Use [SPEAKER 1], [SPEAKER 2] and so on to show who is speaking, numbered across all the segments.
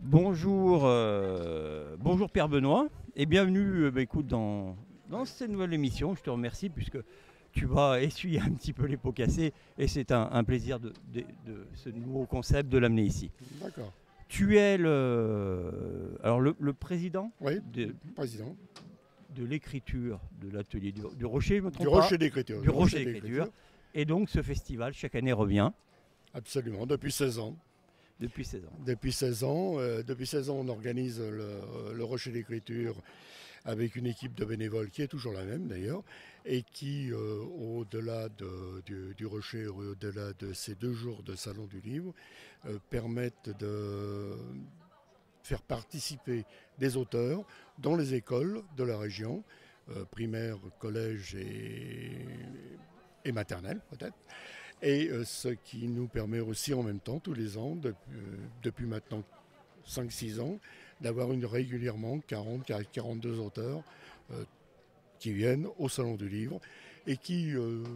[SPEAKER 1] Bonjour, bonjour Pierre Benoît et bienvenue écoute, dans cette nouvelle émission. Je te remercie puisque tu vas essuyer un petit peu les pots cassés et c'est un plaisir de ce nouveau concept de l'amener ici.
[SPEAKER 2] D'accord.
[SPEAKER 1] Tu es le président
[SPEAKER 2] Oui, président.
[SPEAKER 1] de l'écriture de l'atelier du Rocher, je me trompe
[SPEAKER 2] Du
[SPEAKER 1] pas
[SPEAKER 2] Rocher d'écriture.
[SPEAKER 1] Du Rocher d'écriture. Et donc ce festival chaque année revient.
[SPEAKER 2] Absolument, depuis 16 ans.
[SPEAKER 1] Depuis 16 ans.
[SPEAKER 2] Depuis 16 ans, on organise le Rocher d'écriture avec une équipe de bénévoles qui est toujours la même d'ailleurs, et qui, au-delà du Rocher, au-delà de ces 2 jours de Salon du Livre, permettent de faire participer des auteurs dans les écoles de la région, primaire, collège et maternelle peut-être. Et ce qui nous permet aussi en même temps, tous les ans, depuis maintenant 5-6 ans, d'avoir régulièrement 42 auteurs qui viennent au Salon du Livre et qui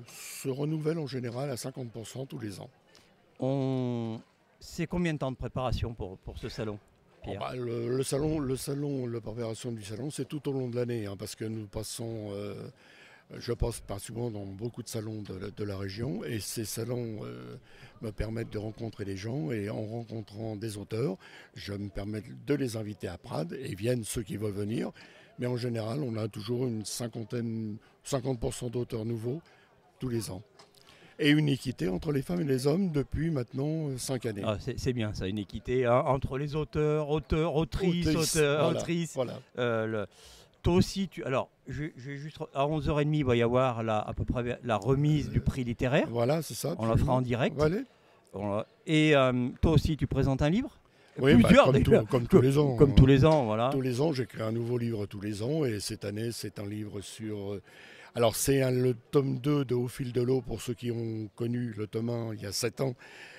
[SPEAKER 2] se renouvellent en général à 50% tous les ans.
[SPEAKER 1] C'est combien de temps de préparation pour ce salon, Pierre ?
[SPEAKER 2] La préparation du salon, c'est tout au long de l'année, parce que nous passons... je passe pas souvent dans beaucoup de salons de la région et ces salons me permettent de rencontrer des gens et en rencontrant des auteurs, je me permets de les inviter à Prades et viennent ceux qui veulent venir. Mais en général, on a toujours une 50% d'auteurs nouveaux tous les ans. Et une équité entre les femmes et les hommes depuis maintenant 5 années.
[SPEAKER 1] Ah, c'est bien ça, une équité entre les auteurs, autrices. Voilà. Toi aussi, alors, juste à 11h30, il va y avoir à peu près la remise du prix littéraire.
[SPEAKER 2] Voilà, c'est ça.
[SPEAKER 1] On la fera en direct.
[SPEAKER 2] Voilà.
[SPEAKER 1] Et toi aussi, tu présentes un livre ?
[SPEAKER 2] Oui, comme tous les ans.
[SPEAKER 1] Comme tous les ans, voilà.
[SPEAKER 2] Tous les ans, j'écris un nouveau livre tous les ans. Et cette année, c'est un livre sur... Alors, c'est le tome 2 de Au fil de l'eau, pour ceux qui ont connu le tome 1 il y a 7 ans.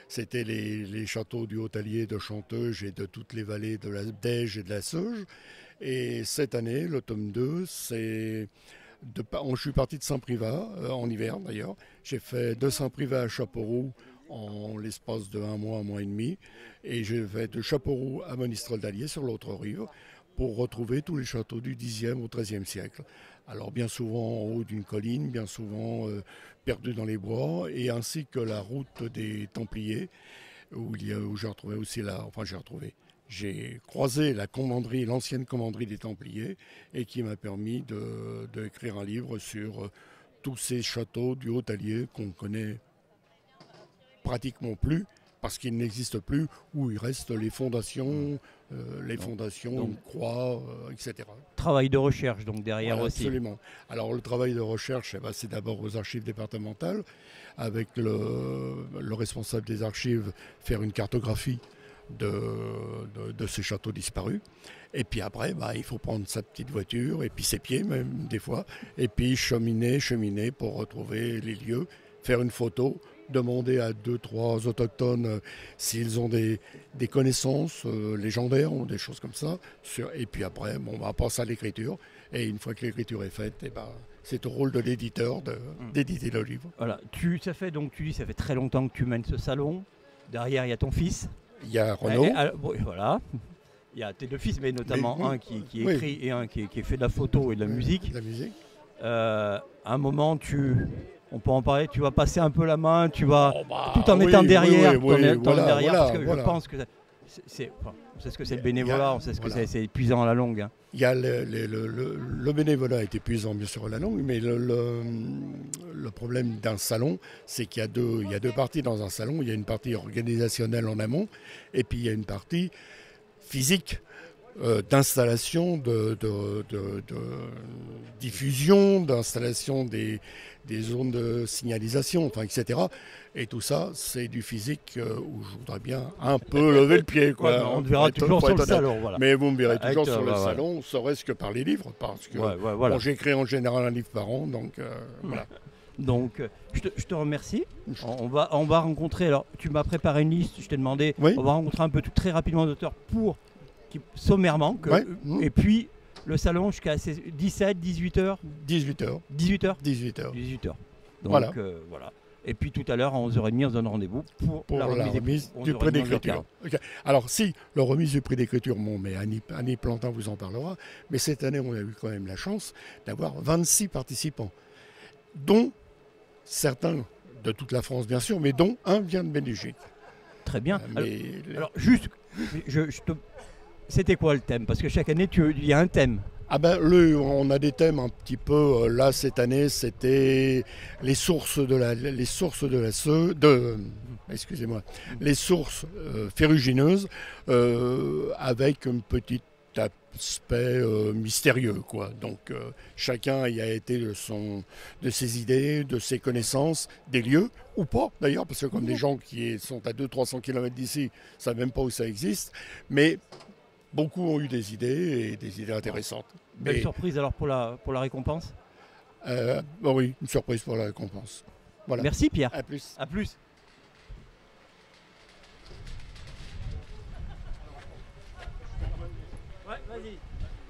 [SPEAKER 2] C'était les châteaux du Haut-Allier, de Chanteuge et de toutes les vallées de la Dège et de la Sauge. Et cette année, le tome 2, je suis parti de Saint-Privat, en hiver d'ailleurs. J'ai fait de Saint-Privat à Chapauroux en l'espace de 1 mois et demi. Et j'ai fait de Chapauroux à Monistrol d'Allier sur l'autre rive pour retrouver tous les châteaux du Xe au XIIIe siècle. Alors bien souvent en haut d'une colline, bien souvent perdus dans les bois, et ainsi que la route des Templiers, où j'ai retrouvé aussi j'ai croisé l'ancienne commanderie des Templiers, et qui m'a permis d'écrire un livre sur tous ces châteaux du Haut-Allier qu'on connaît pratiquement plus, parce qu'ils n'existent plus, où il reste les fondations, une croix, etc.
[SPEAKER 1] Travail de recherche donc derrière
[SPEAKER 2] voilà,
[SPEAKER 1] aussi.
[SPEAKER 2] Absolument. Alors le travail de recherche, c'est d'abord aux archives départementales, avec le responsable des archives, faire une cartographie de ces châteaux disparus. Et puis après, il faut prendre sa petite voiture, et puis ses pieds même des fois, et puis cheminer pour retrouver les lieux, faire une photo, demander à 2-3 autochtones s'ils ont des connaissances légendaires ou des choses comme ça. Et puis après, on va passer à l'écriture. Et une fois que l'écriture est faite, c'est au rôle de l'éditeur d'éditer le livre.
[SPEAKER 1] Voilà. Ça fait très longtemps que tu mènes ce salon. Derrière, il y a ton fils.
[SPEAKER 2] Il y a Renaud.
[SPEAKER 1] Voilà. Il y a tes 2 fils, mais notamment un qui écrit et un qui fait de la photo et de la musique. À un moment, on peut en parler, tu vas passer un peu la main, tu vas tout en étant derrière. Parce que je pense que on sait ce que c'est le bénévolat, on sait ce que c'est épuisant à la longue.
[SPEAKER 2] Il y a le bénévolat est épuisant bien sûr à la longue, mais le problème d'un salon, c'est qu'il y a deux parties dans un salon. Il y a une partie organisationnelle en amont, et puis il y a une partie physique, d'installation, de diffusion, d'installation des zones de signalisation, etc. Et tout ça, c'est du physique où je voudrais bien un peu lever le pied.
[SPEAKER 1] On te verra toujours sur le salon. Voilà.
[SPEAKER 2] Mais vous me verrez toujours sur le salon, serait-ce que par les livres, parce que j'écris en général un livre par an, donc voilà.
[SPEAKER 1] Donc, je te remercie. On va rencontrer, alors tu m'as préparé une liste, je t'ai demandé, on va rencontrer un peu très rapidement d'auteurs sommairement, et puis le salon jusqu'à 17, 18h
[SPEAKER 2] 18h.
[SPEAKER 1] 18h. Donc voilà. Et puis tout à l'heure, à 11h30, on se donne rendez-vous pour la remise
[SPEAKER 2] du prix d'écriture. Okay. Alors si, la remise du prix d'écriture, bon, mais Annie Plantin vous en parlera, mais cette année, on a eu quand même la chance d'avoir 26 participants, dont certains de toute la France, bien sûr, mais dont un vient de Belgique.
[SPEAKER 1] Très bien. Alors juste, c'était quoi le thème? Parce que chaque année, il y a un thème.
[SPEAKER 2] Ah ben, on a des thèmes un petit peu. Là, cette année, c'était les sources les sources ferrugineuses, avec un petit aspect mystérieux, quoi. Donc, chacun y a été de ses idées, de ses connaissances, des lieux, ou pas d'ailleurs, parce que comme des gens qui sont à 200-300 km d'ici, ne savent même pas où ça existe, mais beaucoup ont eu des idées, et des idées intéressantes.
[SPEAKER 1] Belle surprise alors pour la récompense.
[SPEAKER 2] Oui, une surprise pour la récompense. Voilà.
[SPEAKER 1] Merci Pierre.
[SPEAKER 2] À plus.
[SPEAKER 1] À plus. Ouais, vas-y.